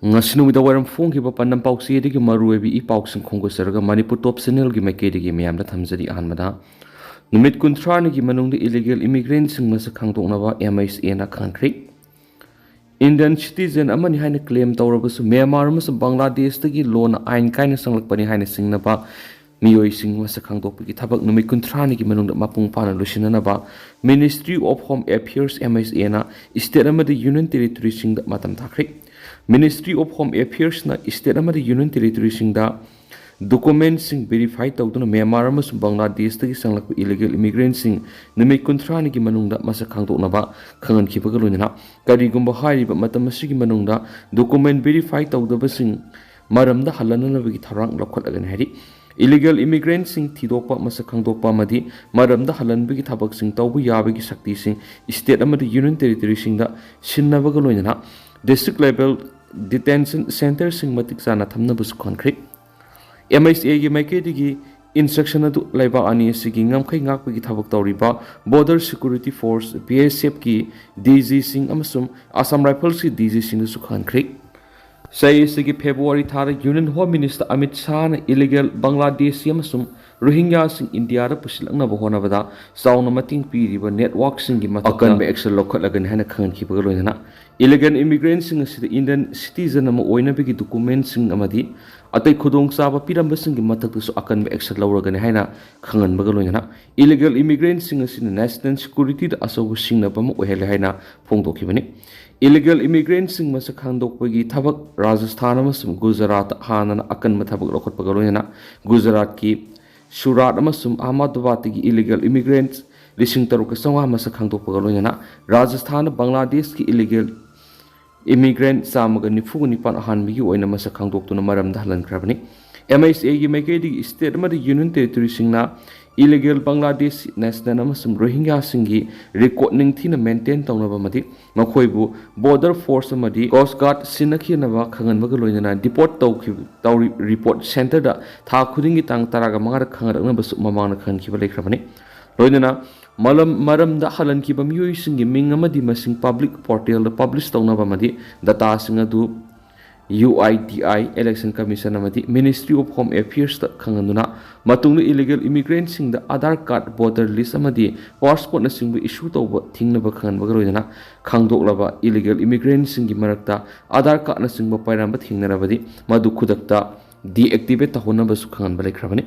Ngasinumida waram phongkiba panam pausi edigi maruebi I pausing khongosaraga Manipur top channel gi makedigi miyamda thamjari ahanmada Numit kuntrani gi manungda illegal immigrants sing masa khangdoknaba MHA na khangkhri Indian citizen amani haina claim tawrabasu Myanmar amasung Bangladesh tagi loan ain kaina sanglakpani haina singnaba miyoi sing masa khangdokpagi thabak numit kuntrani gi manungda mapung pana lusinanaba Ministry of Home Affairs MHA na state amadi Union Territory singda matam thakri Ministry of Home Affairs na state amadi Union Territory singda documents sing verified tawduna Myanmar amasung Bangladesh tagi sanglakpa illegal immigrants sing numit kuntrani gi manungda masa khangdoknaba khangan khibaga loinana karigumba hairiba matam asigi manungda document verified tawdaba sing maramda halananabagi tharang lakhotlagan hari illegal immigrants sing thidokpa masa khangdokpa madi maramda halanbagi thabak sing tawbu yabagi sakti sing state amadi Union Territory singda sinnabaga loinana district level detention center sing matik sana thamnabasu khonkhri MHA gi makedigi instruction adu laiba ani sigi ngamkhai ngakpagi thabak tawriba border security force BSF ki DG sing amasum Assam Rifles ki DG sing su khonkhri Say sigi February thara Union Home Minister Amit Shah na illegal Bangladeshi amasum Rohingya sing India ra pusilangna bahonabada sauna mating piriba network sing gi akanba action lokhatlagan hana khangan khibaga loinana illegal immigrants sing asida Indian citizen ama oina bigi documents sing amadi atai khudong saba piramba sing gi mathaktu su akanba action lawragani haina khangan baga loinana illegal immigrants sing asina national security da asawu sing na bama ohele haina phongdokhibani illegal immigrants sing masa khangdokpagi thabak Rajasthan amasum Gujarat hanana akanba thabak lokhotpaga loinana Gujarat ki Surat amasum Ahmedabad ki illegal immigrants lising taruk sawa masa khangdokpaga loinana Rajasthan Bangladesh ki illegal immigrant samaga nifuga nipan ahanbigi oina masa khangdoktuna maramda halankrabani MHA gi makedigi state amadi Union Territory singna illegal Bangladesh national amasum Rohingya singi record ningthina maintain tawnaba madi makhoibu border force amadi coast guard sinakhinaba khanganbaga loinana deport tawri report center da tha khudingi tang taraga mangara khangarakna basu mamangna khankiba lekhrabani loinana maram da halan ki bamyoi singi ming amadi masing public portal da publish tawnaba madi data singa du UIDI Election Commission amadi Ministry of Home Affairs da khanganduna matungna illegal immigrants sing da Aadhaar card voter list amadi passport na singbu issue tawba thingnaba khanganba roina khangdoklaba illegal immigrants sing gi marakta Aadhaar card na singba pairamba thingnarabadi madu khudakta deactivate tahonaba su khanganba lekhrabani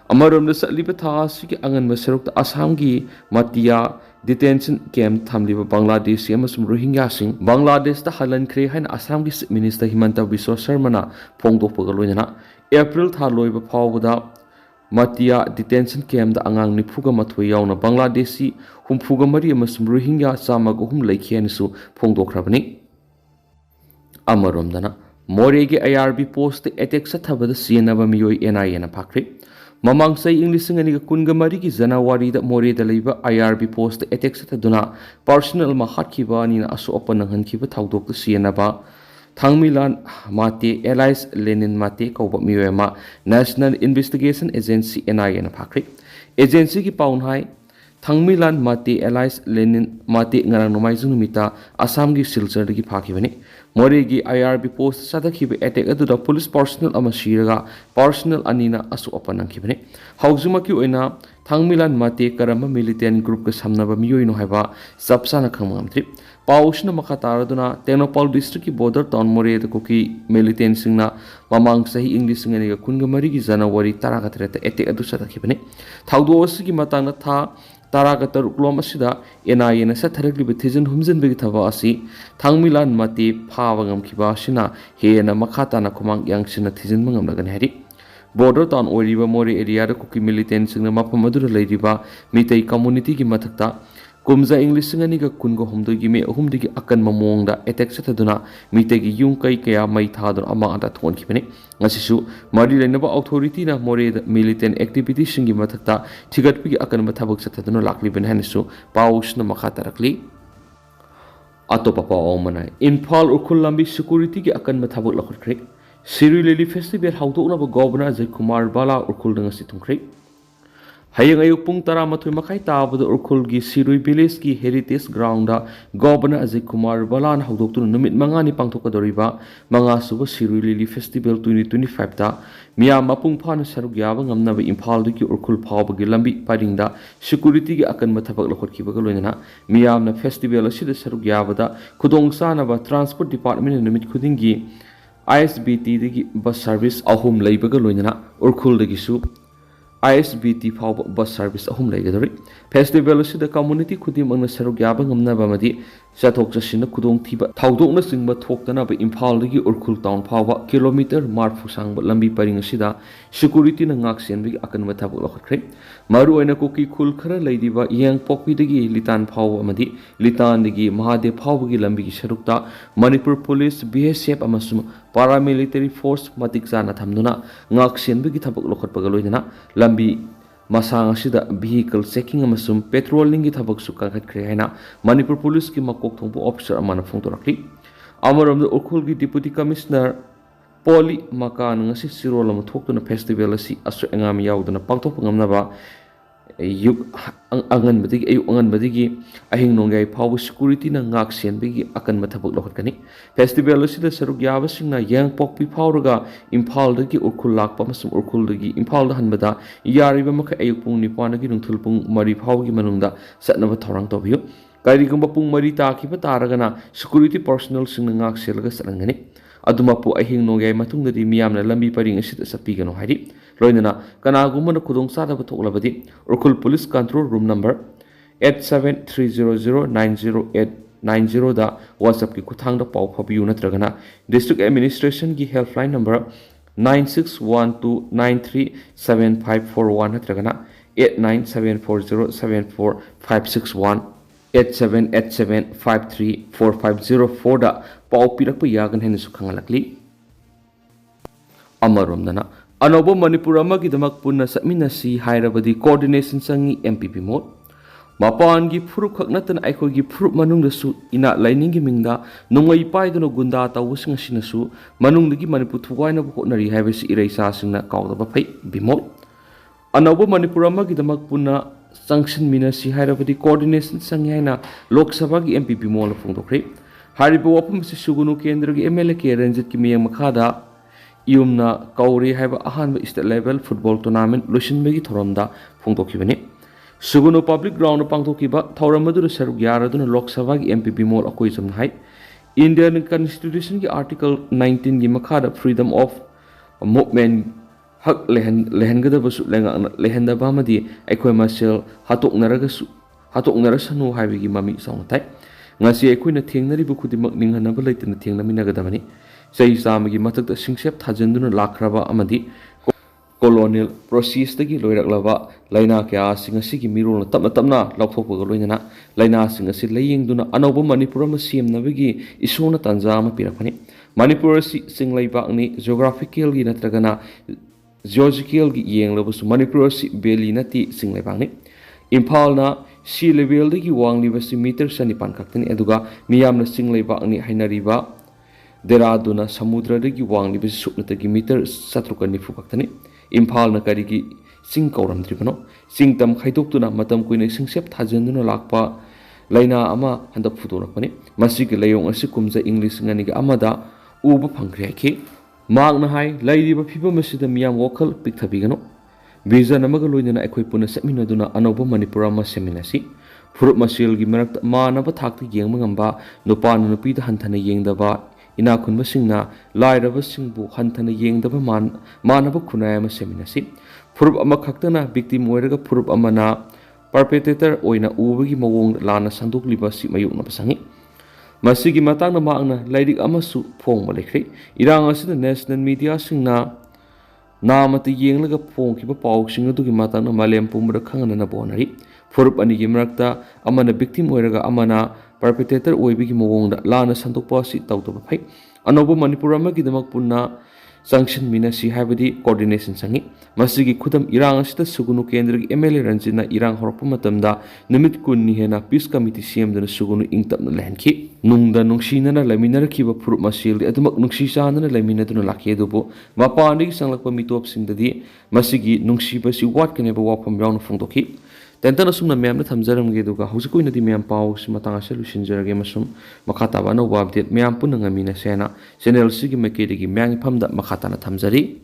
amaramda satliba tha sigi anganba sarukta Assam gi Matia detention camp thamliba Bangladesh amasum Rohingya sing Bangladesh ta halan khre hain Assam gi minister Himanta Biswa Sharma na phongdokpaga loinana April tha loiba phawda Matia detention camp da angang nifuga mathoi yauna Bangladeshi humfuga mari amasum Rohingya chamaga hum laikhiani su phongdokrabani amaromdana Moreh gi IRB post attack sathabada sienaba miyoi NIA na phakri Mamang say English singaniga kunga marigi January da Moreh da Leiba IRB post attack sataduna personal mahatkiba ni na asu opananghan kiba thawdok sienaba Thangmilan mate Allies Lenin mate kauba miyoema National Investigation Agency NIA na phakri agency ki paunhai Thangmilan mate Allies Lenin mate ngarang nomaijung numita Assam gi Silchar gi phakibani Moreh gi IRB post sadakhiba attack aduda police personnel ama shiraga personnel anina asu opanangkhibani haujuma ki oina Thangmilan mate karama militant group ka samnaba miyoino haiba sapsana khangmamtri pausna makataraduna Tenopal district ki border town Moreh da koki militant singna mamang sahi English singaniga kunga mari gi January taraga treta attack adu sadakhibani thawdo osigi matangna tha taraga ruklom asida NIA na satharakliba thijin humjinbegi thaba asi Thangmilan mate phawangam khiba sina hena makhata na khumang yangsina thijin mangam lagani hari border town oriba Moreh area da kuki militant singna mapam adura leiriba mitei community gi mathakta kumza English singaniga kungo humdo gi me humdigi akan mamongda attack sataduna mitegi yung kai kaya mai thadun ama ata thon khibani ngasisu mari lainaba authority na Moreh da militant activity singi mathakta thigatpigi akan mathabak sataduna lakli ben hanisu pausna makhata rakli atopa paumana Imphal urkhul lambi security gi akan mathabak lakhotkhre Siri Lily Festival haudo na governor Jai Kumar Bala urkhul danga situngkhre Hayang ayuk pung tara matui makai tabada urkhul gi Sirui Village ki Heritage Ground da Governor Ajay Kumar Balan haudoktu numit mangani pangthokadoriba manga suba Sirui Lily Festival 2025 da miyam mapung phana saruk yaba ngamnaba Imphal ki urkhul phawba gi lambi paringda security gi akanba thabak lokhotkiba ga loinana miyam na festival asida saruk yaba da khudong sanaba transport department numit khudingi ISBT dagi bus service ahum leibaga loinana urkhul dagi su ISBT फाव bus service अहम लेगदरी festival असिदा community खुदिमंगना सरु याबा ngamnaba amadi chathok chasina khudong thiba thaudokna singba thoktana ba Imphal dagi urkhul town phawba kilometer marfu sangba lambi paring asida security na ngak senbi akanba thabuk lokhakhre maru oina koki khul khara leidiba yang pokpi dagi litan phawba amadi litan dagi Mahadev phawba gi lambi gi sarukta Manipur police BSF amasum paramilitary force matik jana thamduna ngak senbi gi thabuk lokhatpaga loidana lambi masang asida vehicle checking amasum patrolling gi thabak su kangkhatkre haina Manipur police ki makok thongpu officer amana phongtorakli amarom the urkhul gi deputy commissioner poli makan ngasi sirolam thoktuna festival asi asu engam yauduna pangthok ngamnaba yuk angan badigi ayu angan badigi ahing nongai phaw security na ngak sen bigi akan mathabak lokhatkani festival asida saruk yaba singna yang pokpi phawraga Imphal dagi urkhul lakpa masum urkhul dagi Imphal da hanbada yariba makha ayuk pung nipana gi nungthul pung mari phaw gi manungda satnaba thorang tobiyo karigumba pung mari ta khiba taragana security personnel singna ngak selga sarangani adumapu ahing nongai matungdadi miyamna lambi paring asida sapigano hairi loinana kanagumana khudong sadaba thoklabadi urkhul police control room number 8730090890 da WhatsApp ki kuthang da pau phabiyu natragana district administration ki helpline number 9612937541 natragana 8974074561 8787534504 da pau pirakpa yagan hen su khangalakli amaromdana Anobo Manipur amagidamak punna satminasi hairabadi coordination sangi MPP mode mapan gi phurup khaknatan aikoi gi phurup manungda su ina lining gi mingda nongai paiduna gunda tawusing asinasu manungdagi Manipur thuwaina bu hotnari haibasi ireisa singna kawdaba phai bimol Anobo Manipur amagidamak punna sanction minasi hairabadi coordination sangi haina Lok Sabha gi MPP mode phongdokre haribo wapham si sugunu kendra gi MLA ke Ranjit ki miyang makhada Iumna Kauri have a hand state level football tournament Lucian Begi Thoramda Pungtokibani. Suguno public ground Pangtokiba, Thoramadu Sarugiaradun Lok Savag MPP Mall Akoism High. Indian Constitution Article 19 Gimakada freedom of movement Hak Lehengada Basu Lehenda Bamadi Equemasel Hatok Narasanu Havigi Mami Soundtai. Nasi Equina Tingnari Bukudimak Ninganaba late in the Tingaminagadamani. Say Samagi Matak the Singsep Tajanduna Lakrava Amadi colonial process the Loirak Lava, Laina Kia Singasiki Miru Tamna, Lakopogoina, Laina Singasit laying Duna Anobo Manipuram Siam Navigi, Isona Tanzama Pirapani, Manipur Sing Laibani, Geographical Ginatragana, Georgical Yang Lobus, Manipur Belinati Sing Laibani, Impalna, Sea level the Wang Livasi meters and Pankaktan Eduga, Miam Sing Laibani Hainariba. Deraduna Samudra dagi wang libis supnatagi meter satruka nifu kaktani Imphal na karigi sing kauram tribano sing tam khaitokuna matam kuina singsep thajanduna lakpa laina ama handak fudorakpani masigi layong asi kumja English nganiga amada uba phangkhre ke magna hai lairiba phiba masida miyam wokal pikthabigano vision amaga loinana ekhoi puna seminaduna anoba Manipura ma seminasi furup masil gi marak manaba thakti yengma ngamba nupana nupi da hanthana yengdaba ina khunba singna lairaba singbu hanthana yengdaba manaba khunaya ma seminasi furup ama khaktana victim oiraga furup amana perpetrator oina ubagi mawong lana sandokliba si mayukna pasangi masigi matangna maangna lairik amasu phongma lekhre irang asida national media singna namati yenglaga phongkiba pawsing adugi matangna malem pumra khangana bonari furup ani gi marakta amana victim oiraga amana perpetrator oibigi mawongda lana sandokpa si tawtoba phai anobo Manipur amagi damak punna ꯆꯪꯁꯤꯟꯃꯤꯟꯅꯁꯤ ꯍꯥꯏꯕꯗꯤ coordination ꯆꯪꯏ ꯃꯁꯤꯒꯤ ꯈꯨꯗꯝ ꯏꯔꯥꯡ ꯑꯁꯤꯗ ꯁꯨꯒꯨꯅꯨ ꯀꯦꯟꯗ꯭ꯔꯒꯤ MLA ꯔꯟꯖꯤꯠꯅ ꯏꯔꯥꯡ ꯍꯧꯔꯛꯄ ꯃꯇꯝꯗ ꯅꯨꯃꯤꯠ 10ꯅꯤ ꯍꯦꯟꯅ ꯄꯤꯁ ꯀꯃꯤꯇꯤ ꯁꯦꯝꯗꯨꯅ ꯁꯨꯒꯨꯅꯨ ꯏꯪꯇꯞꯅ ꯂꯩꯍꯟꯈꯤ ꯅꯨꯡꯗ ꯅꯨꯡꯁꯤꯅꯅ ꯂꯩꯃꯤꯟꯅꯔꯛꯈꯤꯕ ꯐꯨꯔꯨꯞ ꯃꯁꯦꯜꯗꯤ ꯑꯗꯨꯃꯛ ꯅꯨꯡꯁꯤ ꯆꯥꯟꯅꯅ ꯂꯩꯃꯤꯟꯅꯗꯨꯅ ꯂꯥꯛꯈꯤ ꯑꯗꯨꯕꯨ ꯃꯄꯥꯟꯗꯒꯤ ꯆꯪꯂꯛꯄ ꯃꯤꯇꯣꯞꯁꯤꯡꯗꯗꯤ ꯃꯁꯤꯒꯤ ꯅꯨꯡꯁꯤꯕꯁꯤ ꯋꯥꯠꯀꯅꯦꯕ ꯋꯥꯐꯝ ꯌꯥꯎꯅ ꯐꯣꯡꯗꯣꯛꯈꯤ ꯇꯦꯟꯇꯟ ꯑꯁꯨꯝꯅ ꯃꯌꯥꯝꯅ ꯊꯝꯖꯔꯝꯒꯦ ꯑꯗꯨꯒ ꯍꯧꯖꯤꯛ ꯑꯣꯏꯅꯗꯤ ꯃꯌꯥꯝ ꯄꯥꯎꯁꯤ ꯃꯇꯥꯡ ꯑꯁꯤꯗ ꯂꯣꯏꯁꯤꯟꯖꯔꯒꯦ ꯑꯃꯁꯨꯡ ꯃꯈꯥ ꯇꯥꯕ ꯑꯅꯧꯕ ꯑꯞꯗꯦꯠ ꯃꯌꯥꯝ ꯄꯨꯟꯅ ꯉꯝꯃꯤꯟꯅꯁꯦ ꯍꯥꯏꯅ ꯆꯦꯅꯦꯜ ꯑꯁꯤꯒꯤ ꯃꯥꯏꯀꯩꯗꯒꯤ ꯃꯌꯥꯝꯒꯤ ꯐꯝꯗ ꯃꯈꯥ ꯇꯥꯅ ꯊꯝꯖꯔꯤ